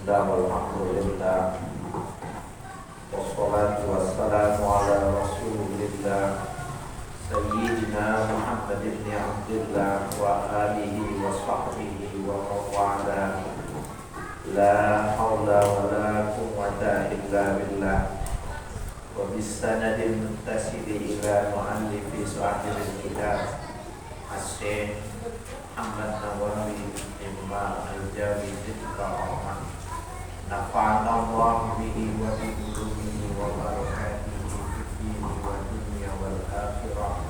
Bismillah walhamdulillah wassalatu wassalamu ala rasulillah Sayyidina Muhammad ibn Abdullah wa alihi wa sahbihi wa mawala La hawla wa la quwwata illa billah Wa bisanadil muntasili ila mu'allifi su'ahiril kitab As-Syekh Muhammad Nawawi Imam Al-Jawi Zidka Rahman Nafa'an Allah bihi wa bihi wa barakatihi Fiddini wa dunya wal akhirah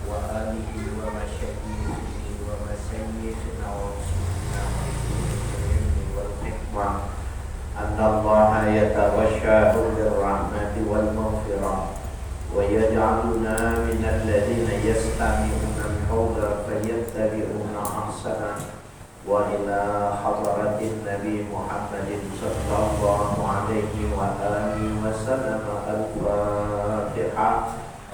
Wa alihi wa masyayyihi wa masayyidina wa rasulina wa ilmi wal hikmah Anna Allah yatawasyahu birrahmati wal maghfirah Wa yaj'aluna minal ladhina yastami'una al-qawla fayattabi'una ahsana Wa ila hadratin Nabi Muhammadin sallallahu alaihi wa alihi wa sallam al-Fatiha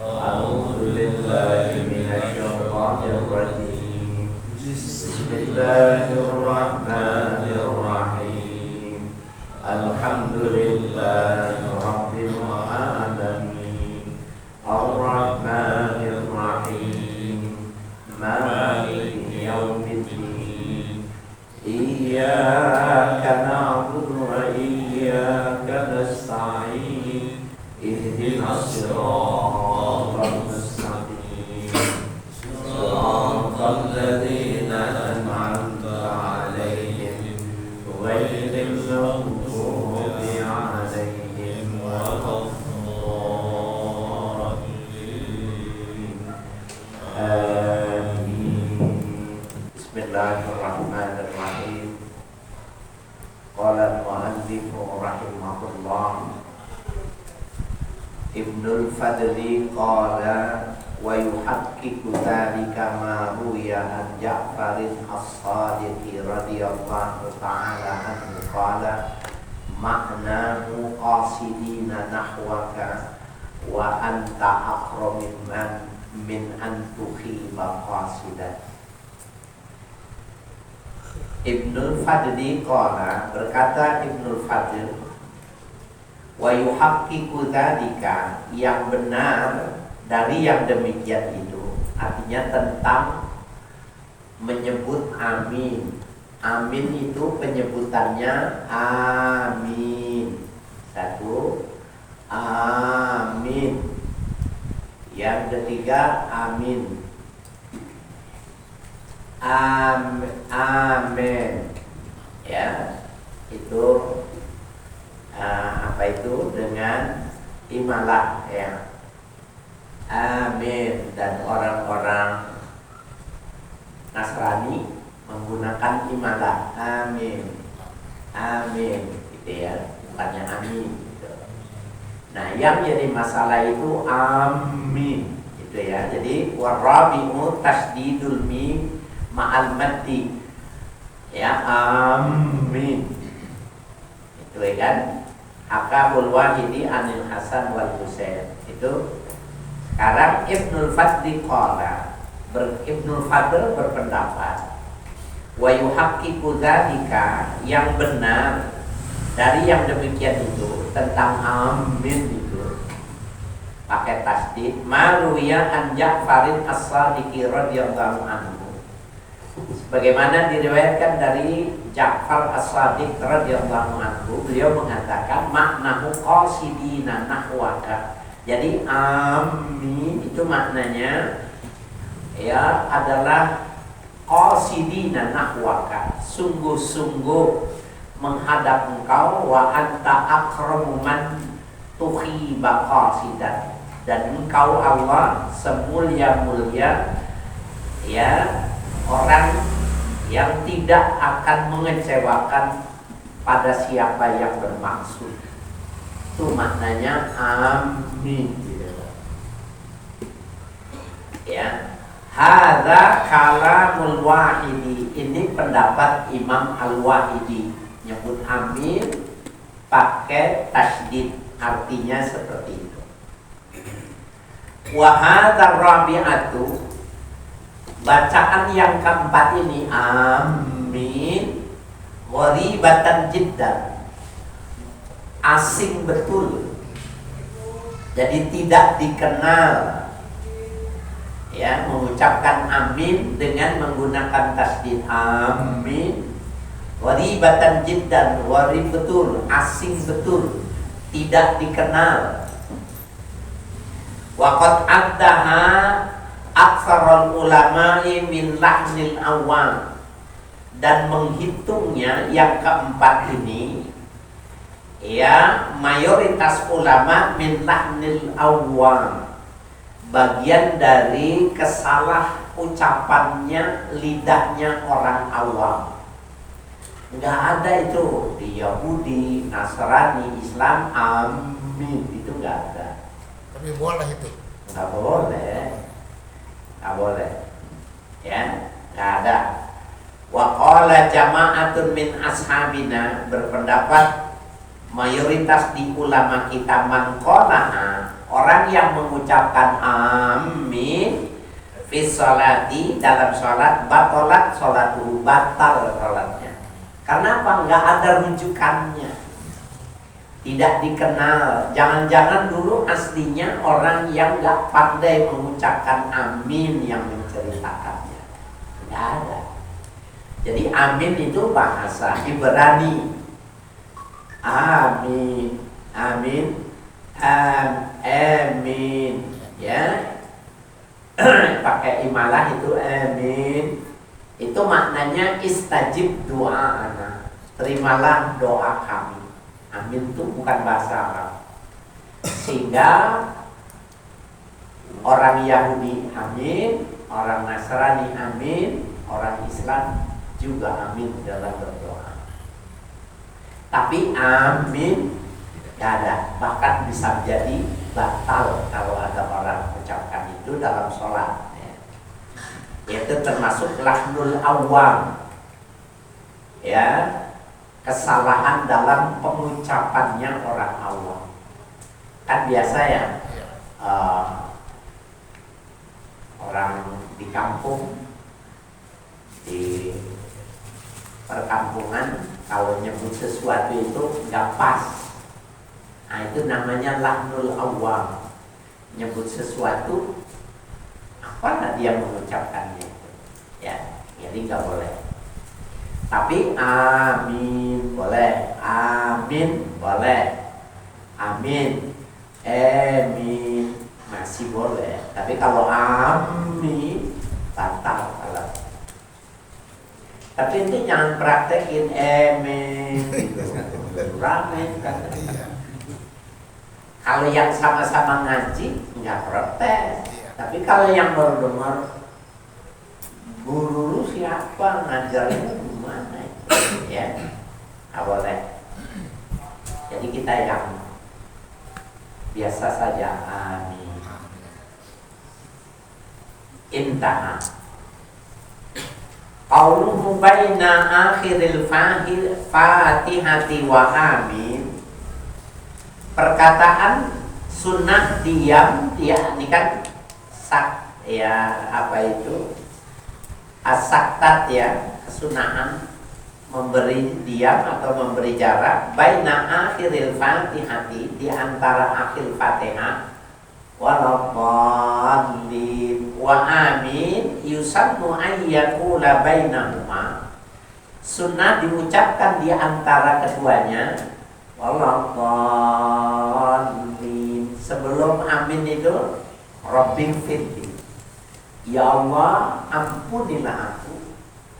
A'udzu billahi minasy syaithanir rajim Bismillahirrahmanirrahim Alhamdulillahi rabbil alamin Ar-Rahmanir Rahim Maliki yaumiddin Iyyaka na'budu wa iyyaka nasta'in Ihdinas siratal mustaqim Siratal ladzina an'amta 'alaihim ghairil maghdubi 'alaihim waladdallin Amin Bismillahirrahmanirrahim Qala al-mu'allif rahimahullah Ibnul Fadli qala wa yuhaqqiqu dhalika ma ruya an Ja'farin as-Sadiqi radhiyallahu ta'ala anhu qala ma'nahu qasidina nahwaka wa anta akramin man min an tukhiba qasidan Ibnul Fadli qala berkata Ibnul Fadli wa yuhaqqiqu dzalika yang benar dari yang demikian itu artinya tentang menyebut amin. Amin itu penyebutannya amin. Satu amin. Yang ketiga amin. Amin. Ya, itu apa itu dengan imalah ya. Amin. Dan orang-orang Nasrani menggunakan imalah amin. Amin gitu ya, bukannya amin gitu. Nah, yang jadi masalah itu amin gitu ya. Jadi warabi'u tasdidul mim ma'al maddi ya amin itu ya kan. Hakabul Wahidi anil Hasan wal Husain itu. Sekarang Ibnul Fadli qala Ibnul Fadl berpendapat wa yuhaqqiqu dzalika yang benar dari yang demikian itu tentang amin itu pakai tasdid maruya an Ja'farin as-Sadiqi radhiyallahu anhu sebagaimana diriwayatkan dari Ja'far as-Sadiq radhiyallahu anhu beliau mengatakan maknahu qasidina nahwaka. Jadi amin itu maknanya ya adalah qasidina nahwaka, sungguh-sungguh menghadap engkau wa anta akramu man tukhiba qasidan dan engkau Allah semulia-mulia ya orang yang tidak akan mengecewakan pada siapa yang bermaksud. Itu maknanya amin ya. Hadza kalamul Wahidi, ini pendapat Imam Al-Wahidi nyebut amin pakai tasdid artinya seperti itu. Wa hadzal rabi'atu, bacaan yang keempat ini amin gharibatan jiddan, asing betul, jadi tidak dikenal. Ya, mengucapkan amin dengan menggunakan tasdid amin. Gharibatan jiddan, gharib betul, asing betul, tidak dikenal. Waqad addaha aktsarul ulama'i min lahnil awam, dan menghitungnya yang keempat ini ya mayoritas ulama min lahnil awam, bagian dari kesalah ucapannya lidahnya orang awam. Nggak ada itu di Yahudi, Nasrani, Islam amin, itu nggak ada. Tapi boleh itu. Nggak boleh, nggak boleh, ya nggak ada. Wa qala jama'atun min ashabina, berpendapat mayoritas di ulama kita, man qalaha, orang yang mengucapkan amin fi sholati, dalam sholat, batalat sholatuhu, batal sholatnya. Karena apa? Nggak ada rujukannya, tidak dikenal. Jangan-jangan dulu aslinya orang yang nggak pandai mengucapkan amin yang menceritakannya. Nggak ada. Jadi amin itu bahasa Ibrani. Amin, amin, amin, ya. Pakai imalah itu amin. Itu maknanya istajib doa ana, terimalah doa kami. Amin itu bukan bahasa Arab. Sehingga orang Yahudi amin, orang Nasrani amin, orang Islam juga amin dalam berdoa. Tapi amin tidak ada, bahkan bisa jadi batal kalau ada orang mengucapkan itu dalam sholat. Itu termasuk lahnul awam, ya, kesalahan dalam pengucapannya orang awam. Kan biasa ya, orang di kampung, di perkampungan, kalau nyebut sesuatu itu nggak pas. Nah, itu namanya lahnul awam. Nyebut sesuatu, apalah dia mengucapkannya, ya, jadi nggak boleh. Tapi amin boleh, amin boleh, amin, amin masih boleh. Tapi kalau amin batal kalau. Tapi itu jangan praktekin amin gitu. Rame kan. Kalau yang sama-sama ngaji nggak protes. Tapi kalau yang baru dengar, guru lu siapa, ngajarnya gimana, ya nggak boleh. Jadi kita yang biasa saja amin. Intaha qauluhu baina akhiril fatihati wa amin. Perkataan sunnah diam, dia ini kan sak, ya apa itu as-saktat, ya kesunahan memberi diam atau memberi jarak baina akhiril fatihati, di antara akhir fatihah, waladdallin wa amin yusannu ayyakula bainahuma. Sunnah diucapkan di antara keduanya, waladdallin. Sebelum amin itu Rabbil firli, ya Allah ampunilah aku,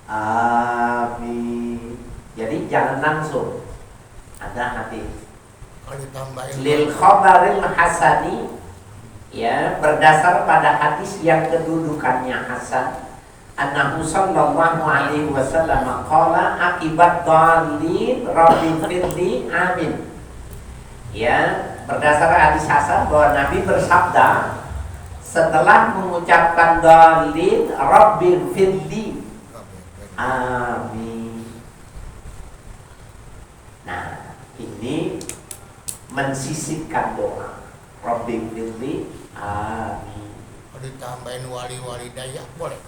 amin. Jadi jangan langsung, ada hati. Lil khabaril hasani, ya, berdasar pada hadis yang kedudukannya hasan, annahu sallallahu alaihi wasallam qala akibat dhalin rabbil firli amin. Ya, berdasar hadis hasan bahwa Nabi bersabda setelah mengucapkan dhalin rabbil firli amin. Nah, ini mensisipkan doa rabbil firli amin. Kalau ditambahin wali-wali daya boleh?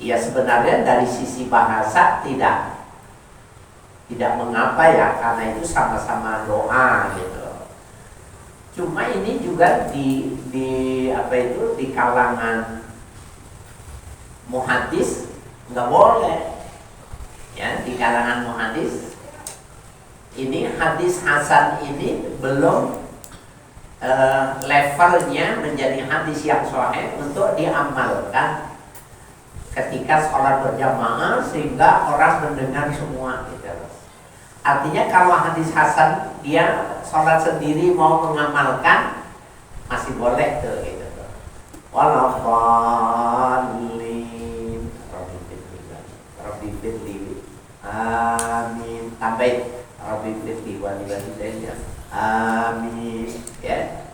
Ya, sebenarnya dari sisi bahasa tidak. tidak mengapa ya, karena itu sama-sama doa gitu. Cuma ini juga di apa itu, di kalangan muhadis nggak boleh ya. Di kalangan muhadis ini hadis hasan ini belum levelnya menjadi hadis yang sahih untuk diamalkan ketika sholat berjamaah sehingga orang mendengar semua gitu. Artinya kalau hadis hasan dia sholat sendiri mau mengamalkan masih boleh tuh gitu. Walaqalin Rabbi firli amin, tambahin Rabbi firli walidayya amin ya.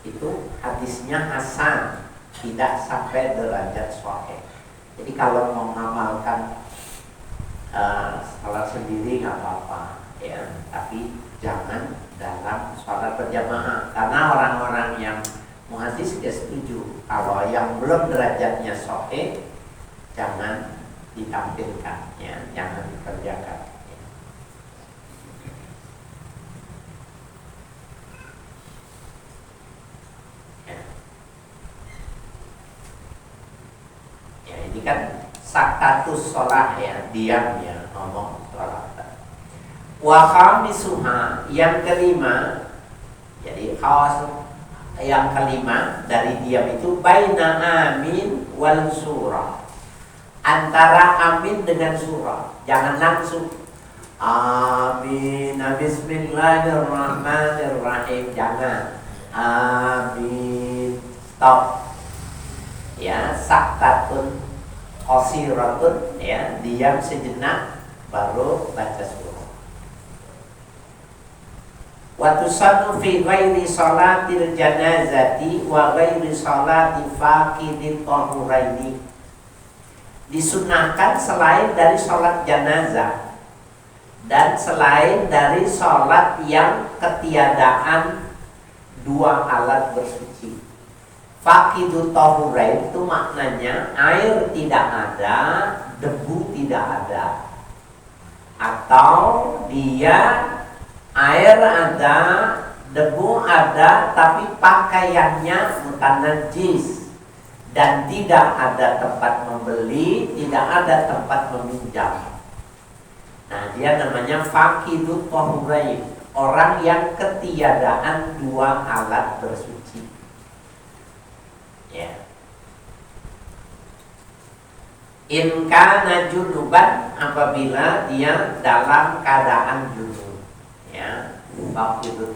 Itu hadisnya hasan, tidak sampai derajat sahih. Jadi kalau mau mengamalkan sholat sendiri nggak apa-apa ya, tapi jangan dalam sholat berjamaah, karena orang-orang yang muhadis dia setuju kalau yang belum derajatnya sahih jangan ditampilkan ya, jangan dikerjakan ya. Ya, ini kan sakatus sholat ya, diam ya, ngomong sholat. Wa khamisuha, yang kelima, jadi khawas yang kelima dari diam itu baina amin wal surah, antara amin dengan surah. Jangan langsung amin bismillahirrahmanirrahim, jangan amin, stop ya. Sakatun qasiratun ya, diam sejenak baru baca surah. Wa tusannu fi ghairi salatil janazati wa ghairi salati faqidit tahuraini, disunahkan selain dari sholat janazah dan selain dari sholat yang ketiadaan dua alat bersuci. Faqidut tahurain itu maknanya air tidak ada, debu tidak ada, atau dia air ada, debu ada, tapi pakaiannya mutanajis dan tidak ada tempat membeli, tidak ada tempat meminjam. Nah, dia namanya faqidut tahurain, orang yang ketiadaan dua alat bersuci. Ya. In kana junuban, apabila dia dalam keadaan junub. Ya, faqidut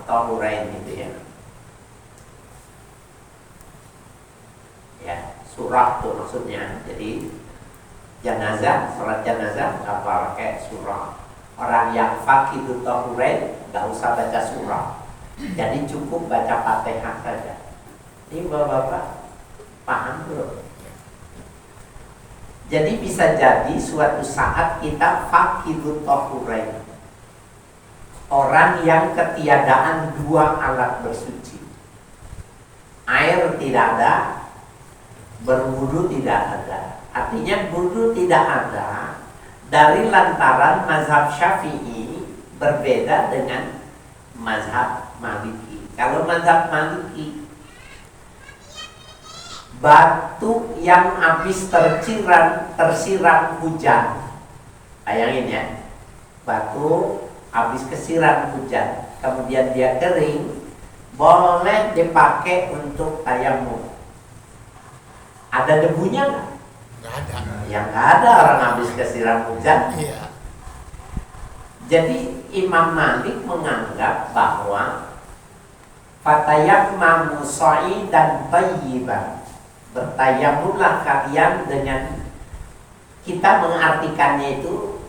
tahurain itu ya. Ya, surah itu maksudnya. Jadi janazah, sholat janazah nggak pakai surah. Orang yang faqidut tahurain nggak usah baca surah. Jadi cukup baca Fatihah saja. Ini bapak-bapak paham belum? Jadi bisa jadi suatu saat kita faqidut tahurain, orang yang ketiadaan dua alat bersuci. Air tidak ada, berwudu tidak ada. Artinya wudu tidak ada dari lantaran mazhab Syafi'i berbeda dengan mazhab Maliki. Kalau mazhab Maliki, batu yang habis tersiram hujan, bayangin ya, batu habis kesiram hujan, kemudian dia kering, boleh dipakai untuk tayamum. Ada debunya nggak? Nggak ada. Yang nggak ada, orang habis kesiram hujan. Iya. Jadi Imam Malik menganggap bahwa fatayammamu sha'idan thayyiban, bertayamumlah kalian dengan, kita mengartikannya itu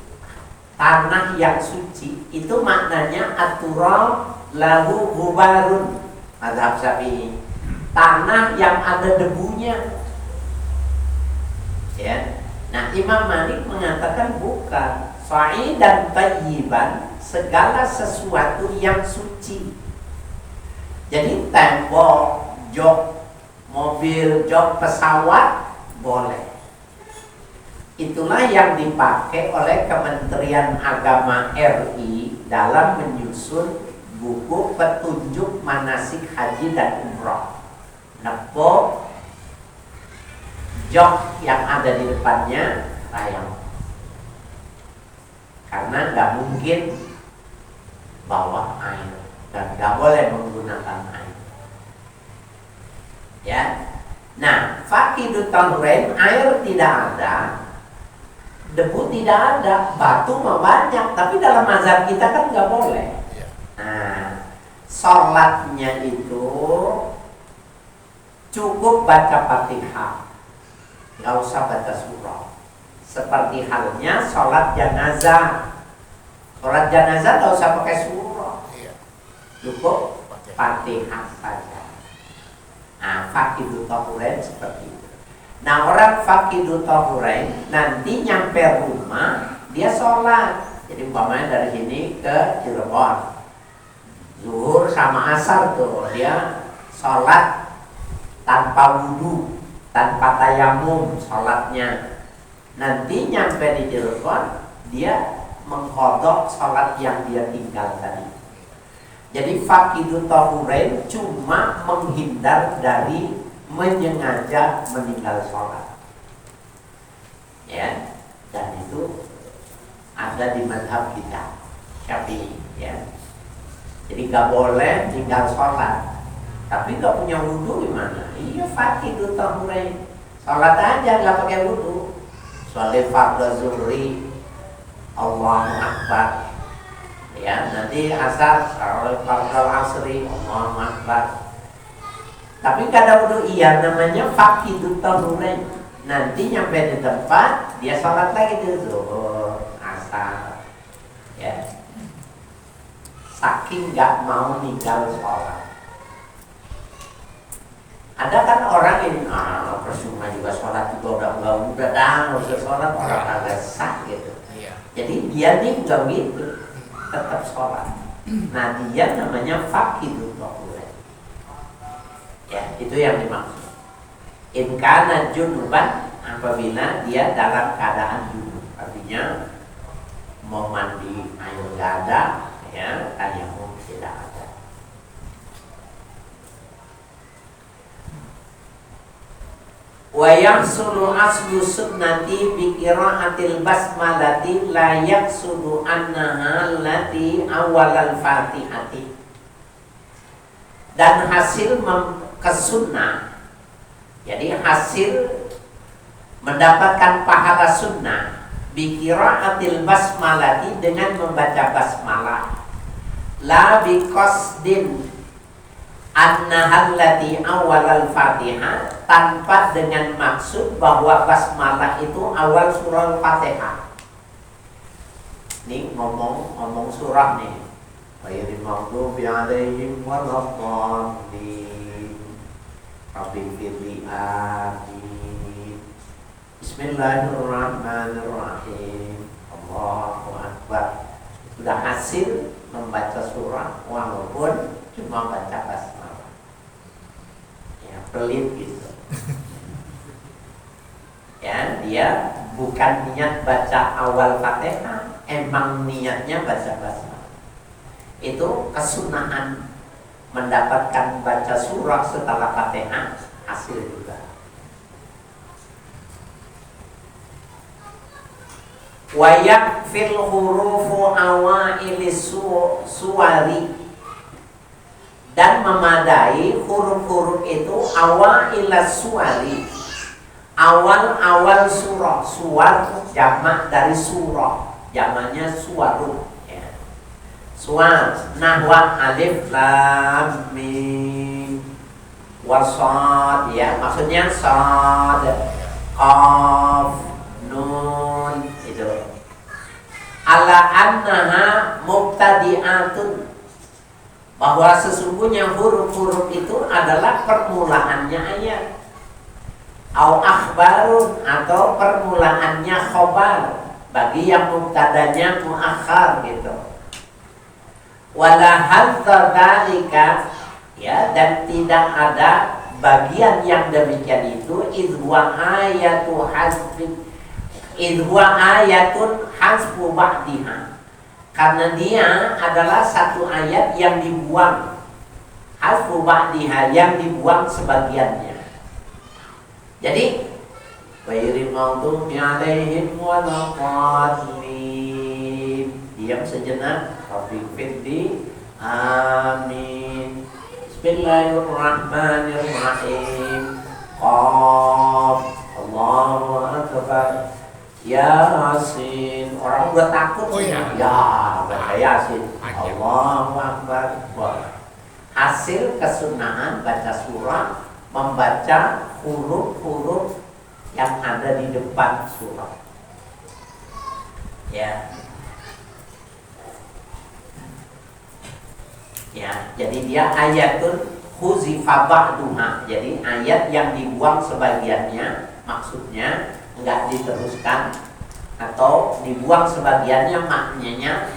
tanah yang suci. Itu maknanya aturab lahu ghubarun, mazhab Syafi'i, tanah yang ada debunya. Ya. Nah, Imam Malik mengatakan bukan, sha'idan thayyiban, segala sesuatu yang suci. Jadi tembok, jok mobil, jok pesawat boleh. Itulah yang dipakai oleh Kementerian Agama RI dalam menyusun buku petunjuk manasik haji dan umroh. Nepo jok yang ada di depannya rayang, karena nggak mungkin bawah air dan nggak boleh menggunakan air. Ya, nah fakidu tahurain, air tidak ada, debu tidak ada, batu mah banyak, tapi dalam mazhab kita kan nggak boleh. Nah, sholatnya itu cukup baca Fatihah, nggak usah baca surah. Seperti halnya sholat jenazah. Sholat jenazah nggak usah pakai surah, cukup Fatihah saja. Nah, fakidu tahurain seperti itu. Nah, orang fakidu tahurain nanti nyampe rumah dia sholat. Jadi umpamanya dari sini ke Cirebon, zuhur sama asar tuh dia sholat tanpa wudu, tanpa tayamum sholatnya. Nanti nyampe di Cirebon dia mengkodok sholat yang dia tinggal tadi. Jadi fakidu tahurain cuma menghindar dari menyengaja meninggal sholat. Ya, dan itu ada di mazhab kita Syafi'i, ya. Jadi gak boleh tinggal sholat tapi gak punya wudhu gimana? Iya, fakidu tahurain, sholat aja gak pakai wudhu. Sholat fardhu zuhri Allahu Akbar, ya, nanti asar sholat fardhu asri Allahu Akbar, tapi gak ada wudhu. Iya, namanya fakidu tahurain. Nanti nyampe di tempat dia sholat lagi di zuhur asar, ya, saking gak mau ninggal sholat. Ada kan orang yang percuma juga sholat juga udah dah nggak usah sholat, orang agak sah gitu. Jadi dia nih nggak gitu, tetap sholat. Nah, dia namanya fakidu tahurain. Ya, itu yang dimaksud. In kana junuban, apabila dia dalam keadaan junub, artinya mau mandi air nggak ada, ya, tayamum tidak ada. Wa yahsulu aslu sunnati bi qiraatil basmalati la yaqsudu annaha allati awalal fatihati. Dan hasil kesunnah, jadi hasil mendapatkan pahala sunnah bi qiraatil basmalati, dengan membaca basmalah, la bi qasdin annahallati awalal fatihah, tanpa dengan maksud bahwa basmalah itu awal surah Al-Fatihah. Ini ngomong surah nih. Ghairil maghdubi alaihim waladdallin. Rabbil firli amin. Bismillahirrahmanirrahim. Allahu Akbar. Sudah hasil membaca surah walaupun cuma baca basmalah. Ya, pelit gitu. Ya, dia bukan niat baca awal Fatihah, emang niatnya baca basmalah. Itu kesunahan mendapatkan baca surah setelah Fatihah, hasil juga. Wa yakfil hurufu awailis suwari, dan memadai huruf-huruf itu awailas suwari, awal-awal surah. Suwar jamak dari surah, jamaknya suwarun, ya. Suwar nahwa alif lam mim wasad, ya, maksudnya sad, qaf, nun, itu. Ala annaha mubtadi'atun, bahwa sesungguhnya huruf-huruf itu adalah permulaannya ayat. Au akhbarun, atau permulaannya khobar, bagi yang mubtadanya muakhar gitu. Wala hadza dzalika, ya, dan tidak ada bagian yang demikian itu, idwa ayatu hazfi idhuwa ayatun hasbu ba'diha, karena dia adalah satu ayat yang dibuang, hasbu ba'diha, yang dibuang sebagiannya. Jadi ghairil maghdubi 'alaihim waladdallin. Diam sejenak, Taufik Fiddi. Amin. Bismillahirrahmanirrahim. Qaf, Allahu Akbar. Yasin. Orang udah takut. Oh iya. Ya, baca Yasin. Allahu Akbar. Hasil kesunahan baca surah, membaca huruf-huruf yang ada di depan surah. Ya. Ya, jadi dia ayatun huzifa ba'duha. Jadi ayat yang dibuang sebagiannya, maksudnya enggak diteruskan atau dibuang sebagiannya, maknanya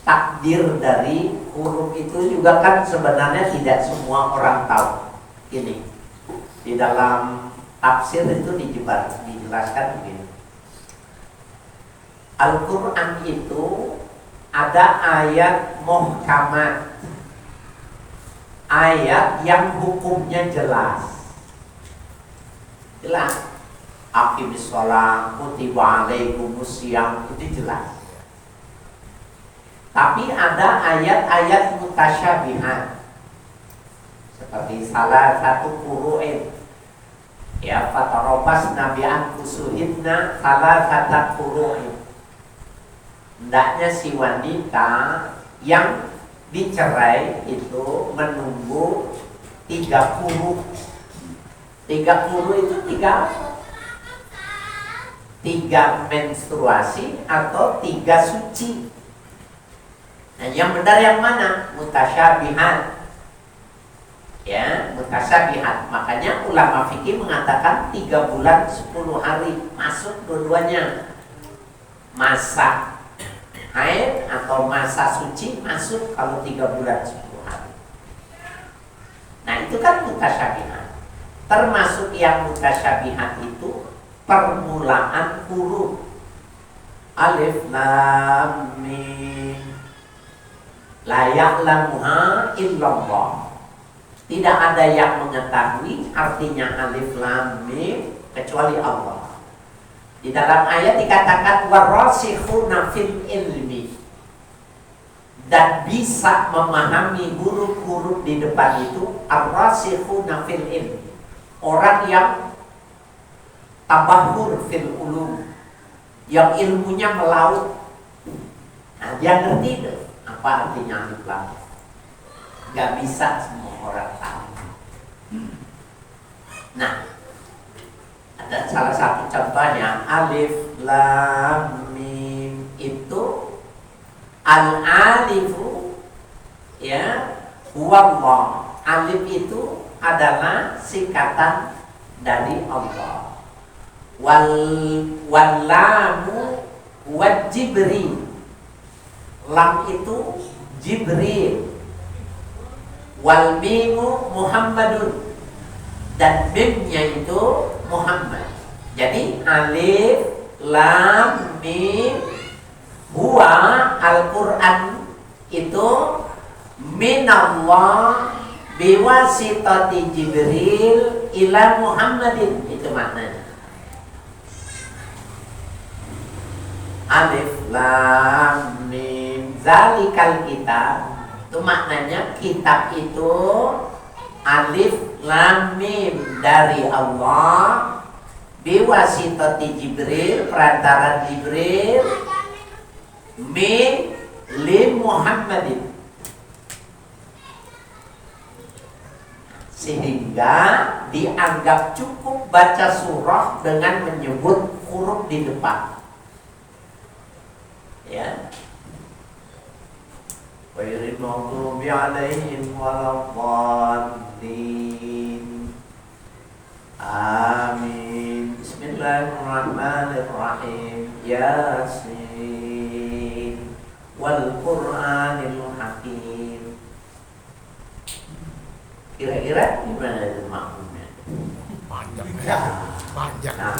takdir dari huruf itu juga kan sebenarnya tidak semua orang tahu. Ini di dalam tafsir itu dijelaskan begini. Al-Quran itu ada ayat muhkamat, ayat yang hukumnya jelas. Aqimis shalah, kutiba alaikumus syiyam, itu jelas. Tapi ada ayat-ayat mutasyabihat, seperti salah satu Qur'an, ya, fatarobas nabi anfusuhinna salah satu Qur'an. Hendaknya si wanita yang dicerai itu menunggu 30. 30 itu 3 menstruasi atau 3 suci. Nah, yang benar yang mana? Mutasyabihat. Ya, mutasyabihat. Makanya ulama fikih mengatakan 3 bulan 10 hari masuk dua-duanya. Masa haid atau masa suci masuk kalau 3 bulan 10 hari. Nah, itu kan mutasyabihat. Termasuk yang mutasyabihat itu permulaan huruf. Alif lam mim. La ya'lamuha illallah. Tidak ada yang mengetahui artinya alif lam mim kecuali Allah. Di dalam ayat dikatakan warasikhuna fil ilmi, dan bisa memahami huruf-huruf di depan itu ar-rasikhuna fil ilmi, orang yang tabahur fil ulum, yang ilmunya melaut. Nah, dia ngerti itu apa artinya alif lam. Gak bisa semua orang tahu. Nah, ada salah satu contohnya alif lam mim itu al-alifu, ya, huwallah. Alif itu adalah singkatan dari Allah. Wallamu wajibril. Lam itu Jibril. Wal mimu Muhammadun, dan mimnya itu Muhammad. Jadi alif lam mim huwa Al-Quran itu minallah biwasitati Jibril ila Muhammadin, itu maknanya. Alif lam mim zalikal kitab, itu maknanya kitab itu alif lam mim dari Allah, biwasitati Jibril, perantara Jibril, min li Muhammadin, sehingga dianggap cukup baca surah dengan menyebut huruf di depan. Ya. Ghairil maghdubi 'alaihim waladdallin. Amin. Bismillahirrahmanirrahim. Yasin wal Qur'anil Hakim. Kira-kira gimana itu maknanya? Panjang ya. Panjang. Nah,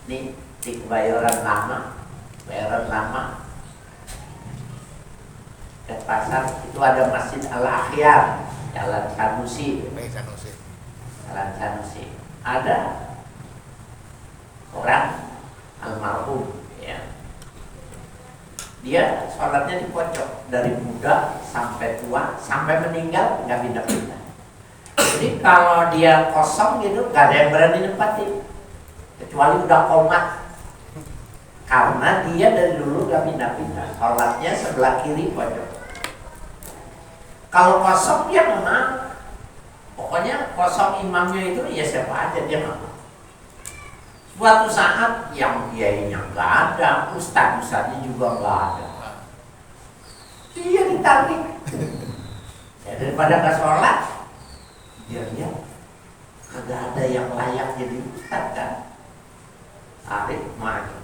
Nih di Kebayoran Lama, dekat pasar itu ada Masjid Al-Akhyar, Jalan Sanusi. Jalan Sanusi. Ada orang almarhum, ya. Dia sholatnya di pojok dari muda sampai tua, sampai meninggal nggak pindah-pindah. Jadi kalau dia kosong gitu, nggak ada yang berani nempatin, kecuali udah komat. Karena dia dari dulu nggak pindah-pindah, sholatnya sebelah kiri pojok. Kalau kosong dia nggak mau. Pokoknya kosong imamnya itu ya siapa aja dia nggak mau. Suatu saat yang kiainya nggak ada, ustadz-ustadznya juga nggak ada, dia ditarik. Ya, daripada nggak sholat, dia lihat kagak ada yang layak jadi ustadz kan, tarik maju.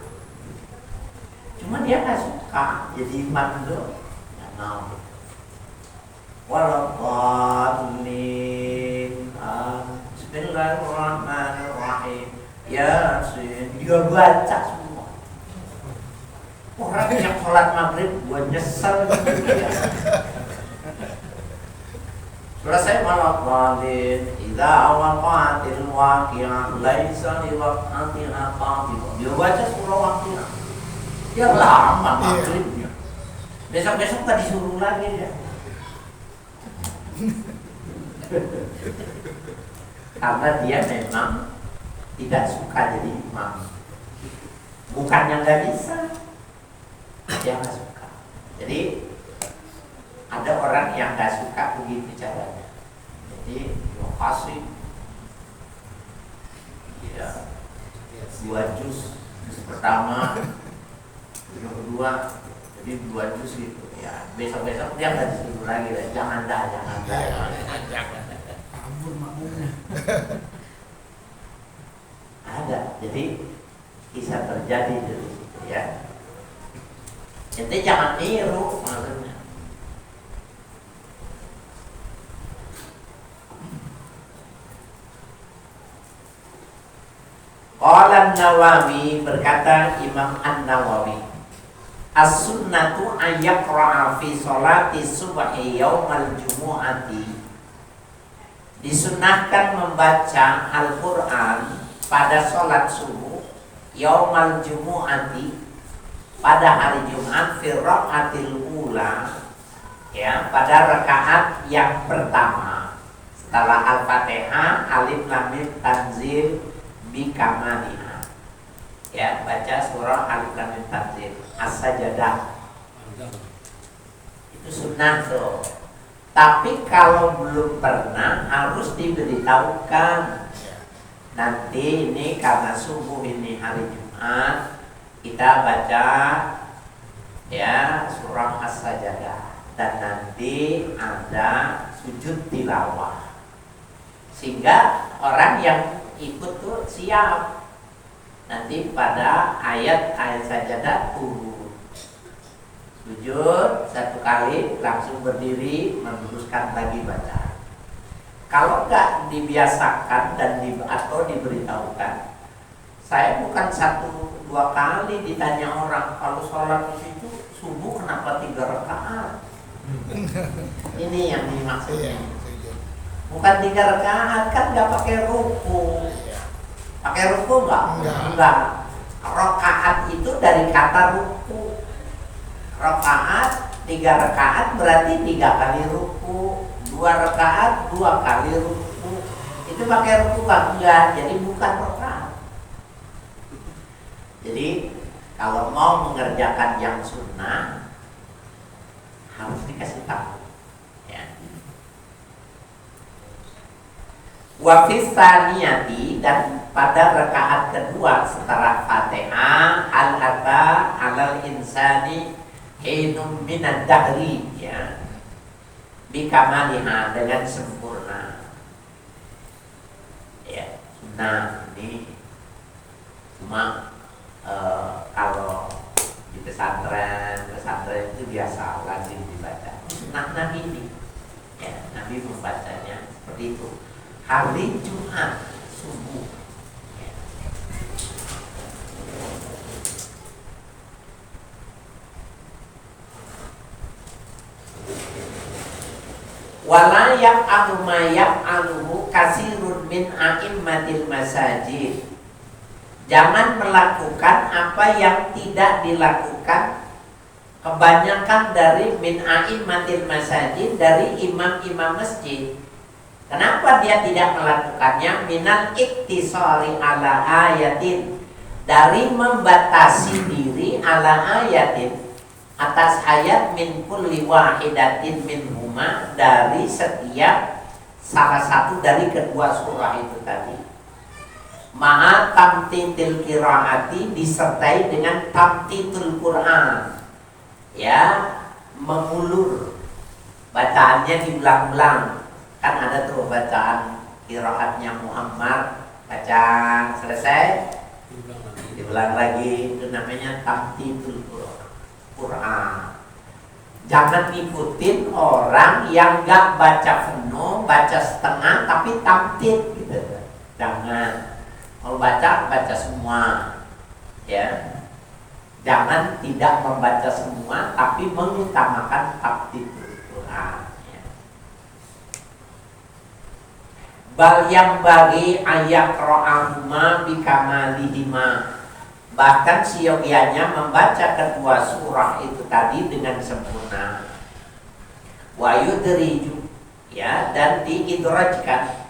Cuma dia nggak suka jadi imam dulu, nggak mau. Walaupun Bismillahirrahmanirrahim. Yasin, dia baca semua. Orang yang sholat maghrib, gua nyesel gitu ya. Selesai malam idza waqa'atil waqi'ah laisa liwaqa'atiha qadibah. Dia baca surah waqi'ah. Dia lama maghribnya. Besok-besok tak disuruh lagi ya. Karena dia memang tidak suka jadi imam. Bukannya nggak bisa, dia nggak suka. Jadi ada orang yang nggak suka begitu caranya. Jadi lokasi ya 2 juz pertama, juz kedua, jadi 2 juz gitu ya. Besok-besok dia nggak disuruh lagi lah. Jangan dah. Ampun makmumnya. Ada, jadi bisa terjadi dari situ ya. Jadi jangan niru maksudnya. Qala Nawawi, berkata Imam An-Nawawi, as-sunnatu an yaqra'a fi sholati subhi yaumal jumu'ati. Disunnahkan membaca Al-Qur'an pada sholat subuh yaumal jumu'ati, pada hari Jumat, fi raqatil ula, ya, pada rakaat yang pertama setelah Al-Fatihah, Alif Lam Mim Tanzil bikamaliha, ya, baca surah Alif Lam Mim Tanzil, As-Sajdah. Itu sunnah tuh. Tapi kalau belum pernah harus diberitahukan. Nanti ini karena subuh ini hari Jumat, kita baca ya surah As-Sajdah, dan nanti ada sujud tilawah, sehingga orang yang ikut tuh siap. Nanti pada ayat-ayat Sajdah turun, sujud 1 kali langsung berdiri meneruskan lagi baca. Kalau nggak dibiasakan dan atau diberitahukan, saya bukan 1-2 kali ditanya orang, kalau sholat di situ subuh kenapa 3 rakaat? Ini yang dimaksudnya. Bukan 3 rakaat, kan nggak pakai ruku. Pakai ruku nggak? Enggak. Rakaat itu dari kata ruku. Rakaat 3 rakaat berarti 3 kali ruku. 2 rakaat 2 kali ruku. Itu pakai ruku enggak, jadi bukan rakaat. Jadi kalau mau mengerjakan yang sunnah harus dikasih tahu, ya. Wa fi tsaniyati, dan pada rakaat kedua setelah Fatihah, hal ata alal insani hinum minad dahri, ya, bikamaliha, dengan sempurna, ya. Nah, ini cuma kalau di pesantren itu biasa lazim dibaca. Nah, Nabi ini, ya, Nabi membacanya seperti itu hari Jumat subuh, ya. Wala yaf'alu ma yaf'aluhu kasirun min a'immatil masajid. Jangan melakukan apa yang tidak dilakukan kebanyakan dari min a'immatil masajid, dari imam-imam masjid. Kenapa dia tidak melakukannya? Minal iktisari ala ayatin, dari membatasi diri ala ayatin, atas ayat min kulli wahidatin min huma, dari setiap salah satu dari kedua surah itu tadi. Ma'a tamtitil qiraati, disertai dengan tamtitul Quran, ya, mengulur bacaannya, diulang-ulang. Kan ada tuh bacaan qiraatnya Muhammad, baca selesai diulang lagi, itu namanya tamtitul Quran. Jangan ikutin orang yang gak baca penuh, baca setengah tapi tamtit gitu. Jangan. Kalau baca, baca semua, ya. Jangan tidak membaca semua, tapi mengutamakan tamtitul Quran. Ya. Bal yang bagi ayat ro'ahuma bikamalihima. Bahkan siogianya membaca kedua surah itu tadi dengan sempurna. Wa yudriju, ya, dan diidrajkan.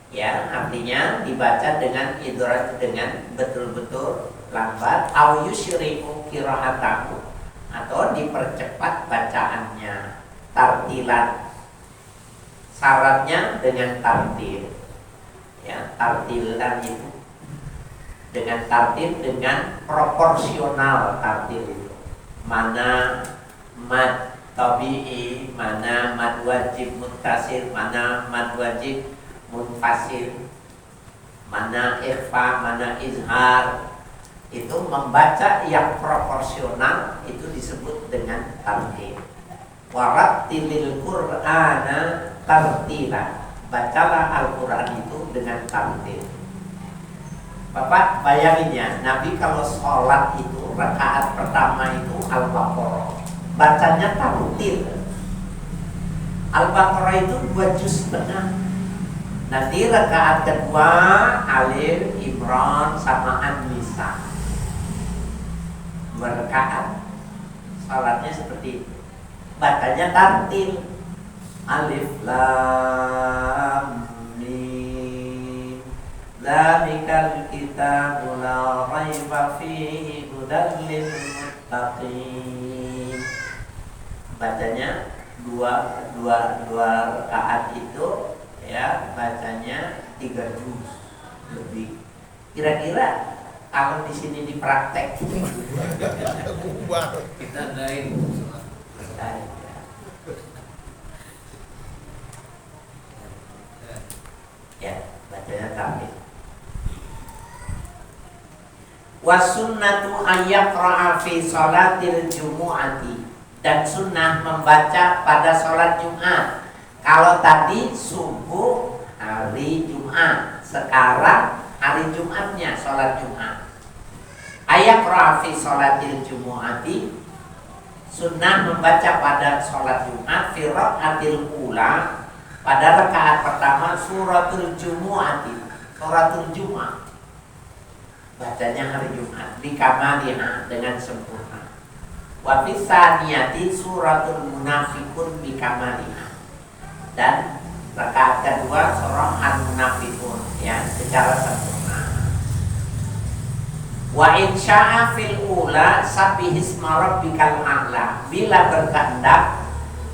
Ya, artinya dibaca dengan idraj, dengan betul-betul lambat. Au yusyriku qira'atahu, atau dipercepat bacaannya, tartilan. Syaratnya dengan tartil. Ya, tartilan itu dengan tartil, dengan proporsional tartil itu. Mana mad tabi'i, mana mad wajib muttasil, mana mad wajib munfasil, mana ikhfa, mana izhar. Itu membaca yang proporsional, itu disebut dengan tartil. Warattilil Qur'ana tartila, bacalah Al-Quran itu dengan tartil. Bapak bayangin ya, Nabi kalau sholat itu rakaat pertama itu Al-Baqarah, bacanya tartil. Al-Baqarah itu 2 juz setengah. Nanti rakaat kedua Alif, Imran, sama An-Nisa, 2 rakaat. Sholatnya seperti itu, bacanya tartil. Alif Lam Mim, dzalikal kitabu la raiba fihi hudan lil muttaqin. Bacanya dua rakaat itu, ya, bacanya 3 juz lebih. Kira-kira kalau di sini dipraktek kita naik. Ya, bacanya tartil. Wasunnatu ayyaqra'a fi sholatil jumu'ati, dan sunnah membaca pada sholat Jumat. Kalau tadi subuh hari Jumat, sekarang hari Jumatnya sholat Jumat. Ayyaqra'a fi sholatil jumu'ati, sunnah membaca pada sholat Jumat, fi raq'atil ula, pada rakaat pertama suratul Jumu'ati, suratul Jumat, bacanya hari Jumat, bikamaliha, dengan sempurna. Wa fi tsaniyati suratul munafiqun bikamaliha, dan rakaat kedua surah An-Munafiqun, ya, secara sempurna. Wa in sya'a fil ula sabbihisma rabbikal a'la, bila berkehendak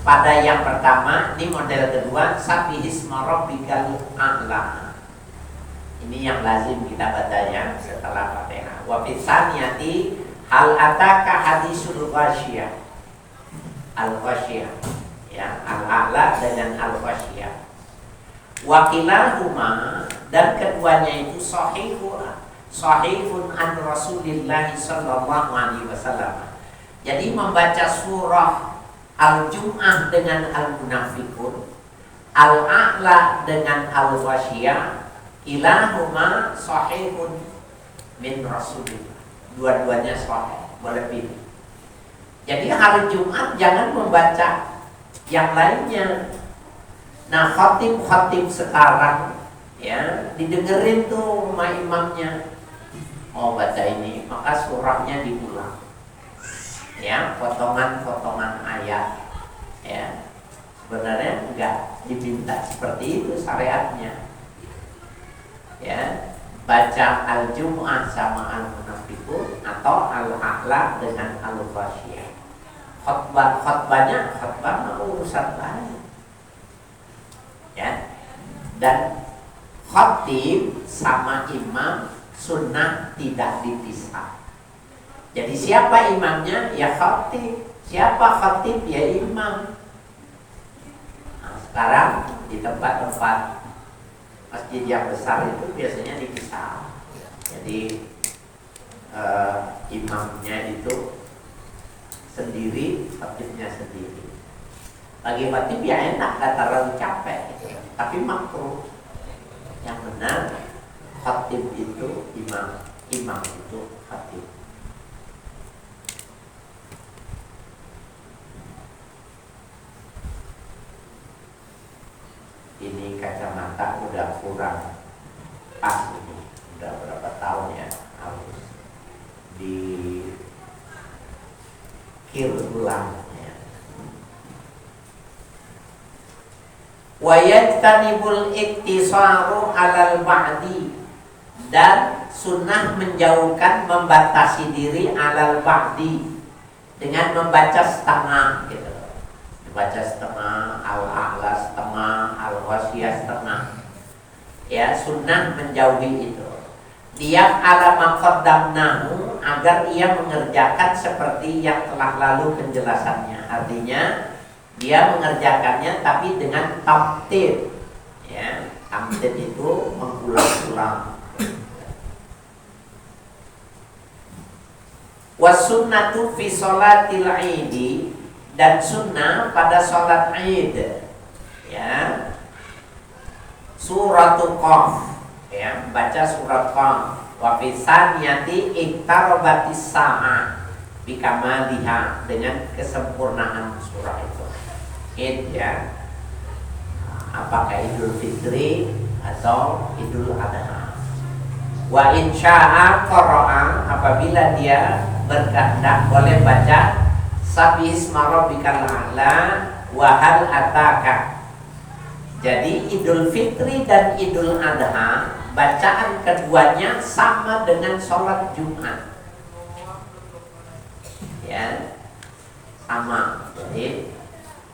pada yang pertama, ini model kedua, sabbihisma rabbikal a'la. Ini yang lazim kita bacanya setelah Fatihah. Wa fi tsaniyati hal ataka hadisul ghasyiyah, al-ghasyiyah, ya, al-a'la dengan al-ghasyiyah. Wa kilahuma, dan keduanya itu sahihun an Rasulillah sallallahu alaihi wasallam. Jadi membaca surah Al-Jum'ah dengan Al-Munafiqun, Al-A'la dengan Al-Ghasyiyah, ilahuma sahihun min Rasulillah. Dua-duanya sahih, boleh pilih. Jadi hari Jumat jangan membaca yang lainnya, Nah, khatib sekarang ya didengerin tuh sama imamnya. Oh, baca ini, maka surahnya diulang. Ya, potongan-potongan ayat. Ya. Sebenarnya enggak diminta seperti itu syariatnya. Ya, baca al-Jumu'ah sama al-Munafiqun atau al-A'la dengan al-Ghasyiyah. Khutbahnya urusan lain. Ya. Dan khatib sama imam sunnah tidak dipisah. Jadi siapa imamnya? Ya khatib. Siapa khatib? Ya imam. Nah, sekarang di tempat-tempat masjid yang besar itu biasanya dipisah. Jadi imamnya itu sendiri, khatibnya sendiri. Bagi khatib ya enak, gak terlalu capek gitu. Tapi makruh. Yang benar khatib itu imam, imam itu khatib. Ini kacamata udah kurang pas ini, udah berapa tahun ya, harus dikir ulang ya. Wa yajtanibul iktisaru alal ba'di, dan sunnah menjauhkan membatasi diri alal ba'di dengan membaca setengah gitu. Baca setengah, al-a'la setengah, al-ghasyiyah setengah. Ya, sunnah menjauhi itu. Dia ala maqaddamnahu, agar ia mengerjakan seperti yang telah lalu penjelasannya. Artinya dia mengerjakannya tapi dengan tamtid. Ya, tamtid itu mengulang-ulang. Was sunnatu fi sholatil 'idi, dan sunnah pada sholat Id ya suratul Qaf, ya baca surat Qaf. Wa fi saniyati iqtarabatis sa'ah bikamaliha, dengan kesempurnaan surah itu. Id ya, apakah Idul Fitri atau Idul Adha. Wa insya'a qara'a, apabila dia berkehendak boleh baca Sabbihisma rabbikal a'la wa hal ataka. Jadi Idul Fitri dan Idul Adha, bacaan keduanya sama dengan sholat Jumat. Ya, sama. Jadi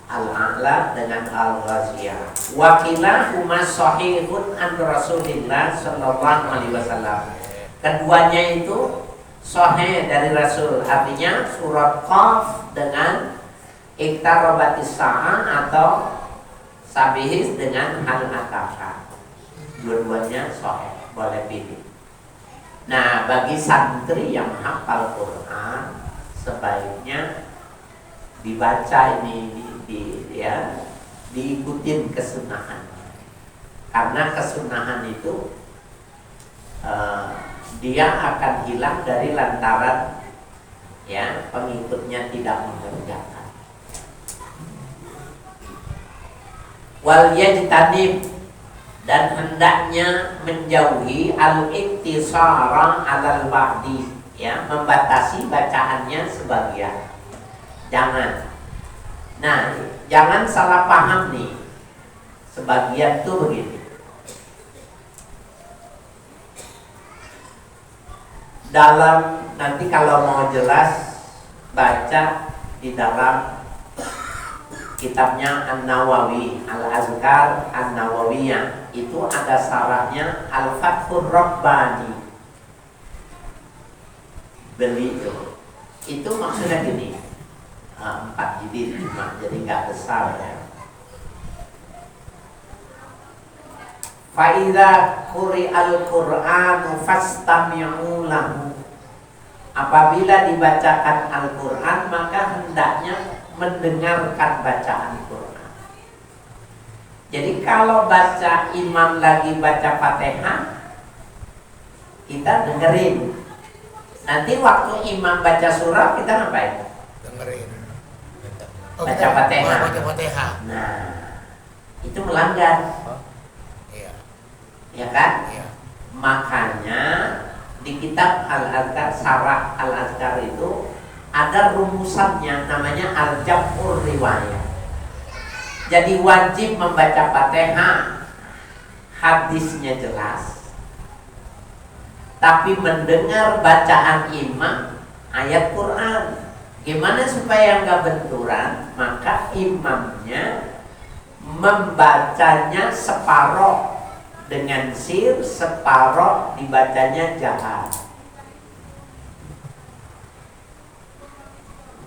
al-a'la dengan al-ghasyiyah. Wa qila huma sahihun an Rasulillah sallallahu alaihi wasallam. Keduanya itu sahih dari Rasul, artinya surat Qaf dengan iqtarabatis sa'ah atau sabihis dengan hal ataka. Dua-duanya sahih, boleh pilih. Nah, bagi santri yang hafal Quran, sebaiknya dibaca ini diikutin kesunahan. Karena kesunahan itu dia akan hilang dari lantaran ya pengikutnya tidak mengerjakan. Wal yajtanib, dan hendaknya menjauhi al-iktisara alal ba'di, ya membatasi bacaannya sebagian. Jangan. Nah, jangan salah paham nih. Sebagian tuh begini. Dalam nanti kalau mau jelas baca di dalam kitabnya An-Nawawi, Al-Azkar An-Nawawiyah, itu ada sarahnya Al-Fathur Rabbani. Beli itu. Itu maksudnya gini. 4 jilid cuma, jadi nggak besar ya. Fa'idza quri'al Qur'anu fastami'u lahu. Apabila dibacakan Al-Qur'an, maka hendaknya mendengarkan bacaan Qur'an. Jadi kalau baca imam lagi baca Fatihah, kita dengerin. Nanti waktu imam baca surah, kita ngapain? Dengerin. Baca Fatihah. Baca Fatihah. Nah, itu melanggar, Iya. ya kan? Iya. Makanya di kitab Al-Azkar, Syarah Al-Azkar itu ada rumusannya namanya Al-Jam'ur Riwayah. Jadi wajib membaca Fatihah, hadisnya jelas, tapi mendengar bacaan imam ayat Quran. Gimana supaya nggak benturan? Maka imamnya membacanya separoh dengan sir, separoh dibacanya jahar.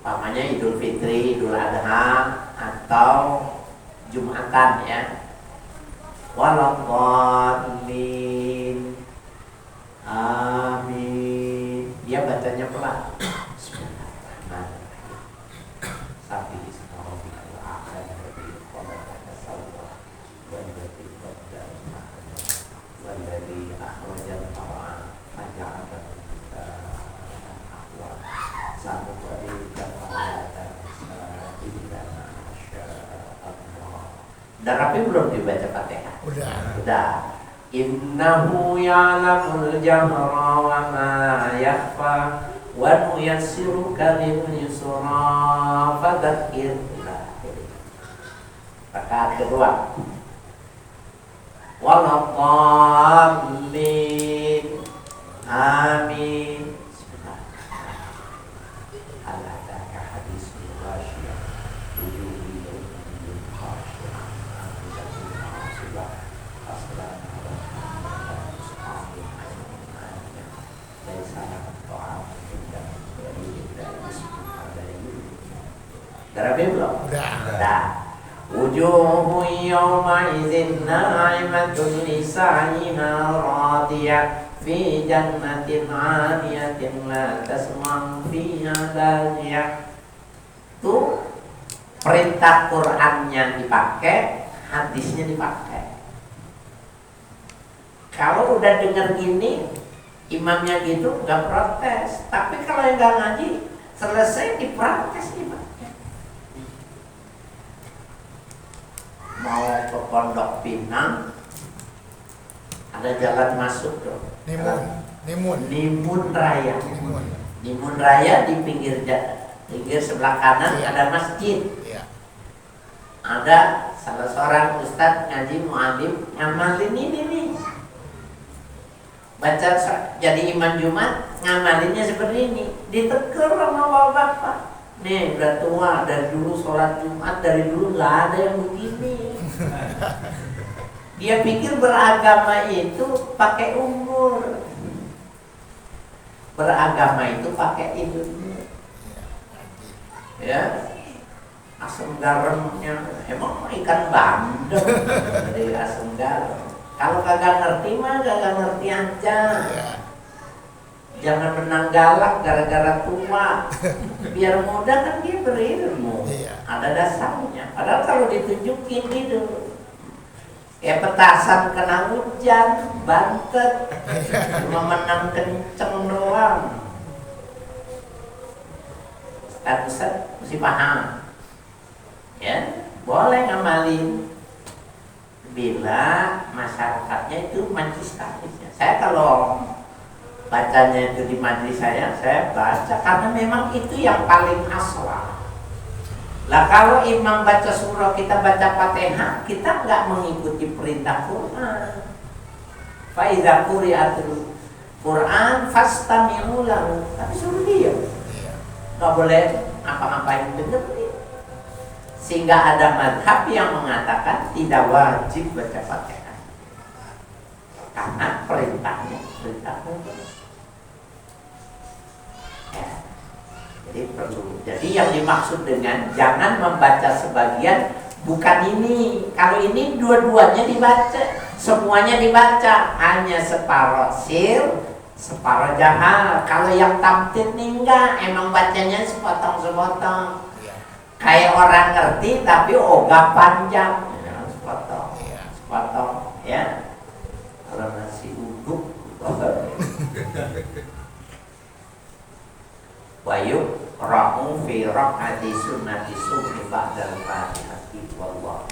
Umpamanya Idul Fitri, Idul Adha, atau Jumatan ya. Waladhdallin, amin. Dia bacanya pelan. Sapi udah rapi belum dibaca Fatihah? Udah. Innahu ya'lamul jahra wa ma yakhfa wa nuyassiruka lil yusra fadzakir. Rakaat kedua. Waladhdallin, amin. Darabi belum? Udah. Wujuhu yawma idzin na'imatun lisa'iha radiyah fi jannatin 'aliyatin la tasma'u fiha laghiyah. Tuh perintah Qur'annya dipakai, hadisnya dipakai. Kalau udah dengar gini, imamnya gitu nggak protes. Tapi kalau yang nggak ngaji, selesai diprotes imamnya. Mau ke Pondok Pinang, ada jalan masuk tuh. Nimun Raya. Nimun Raya di pinggir sebelah kanan ada masjid. Ada salah seorang ustadz ngaji mu'alim ngamalin ini nih. Baca jadi imam Jumat, ngamalinnya seperti ini. Ditegur sama bapak-bapak. Nih udah tua, dari dulu sholat Jumat, dari dulu nggak ada yang begini. Dia pikir beragama itu pakai umur, beragama itu pakai ilmu. Ya, asam garamnya emang ikan bandeng dari asam garam. Kalau kagak ngerti mah kagak ngerti aja. Jangan menang galak gara-gara tua. Biar muda kan dia berilmu. Ada dasarnya. Padahal kalau ditunjukin gitu, kayak petasan kena hujan, bantet, cuma menang kenceng doang. Ustaz mesti paham. Ya, boleh ngamalin bila masyarakatnya itu majlis taklisnya. Saya kalau bacanya itu di majlis saya baca karena memang itu yang paling asal. Lah kalau imam baca surah, kita baca Fatihah, kita nggak mengikuti perintah Quran. Fa idza quri'atul Quran fastami'u lahu. Tapi suruh dia. Nggak boleh apa-apain dengerin. Sehingga ada madhab yang mengatakan tidak wajib baca Fatihah karena perintahnya perintah Quran. Jadi perlu. Jadi yang dimaksud dengan jangan membaca sebagian, bukan ini. Kalau ini dua-duanya dibaca, semuanya dibaca, hanya separuh sir, separuh jahar. Kalau yang tamtid nih enggak, emang bacanya sepotong-sepotong. Kayak orang ngerti tapi ogah panjang, sepotong, sepotong, ya. Kalau nasi uduk, wayuk ra'u fi raq'ati sunnati subhi ba'dal fatihati wallahu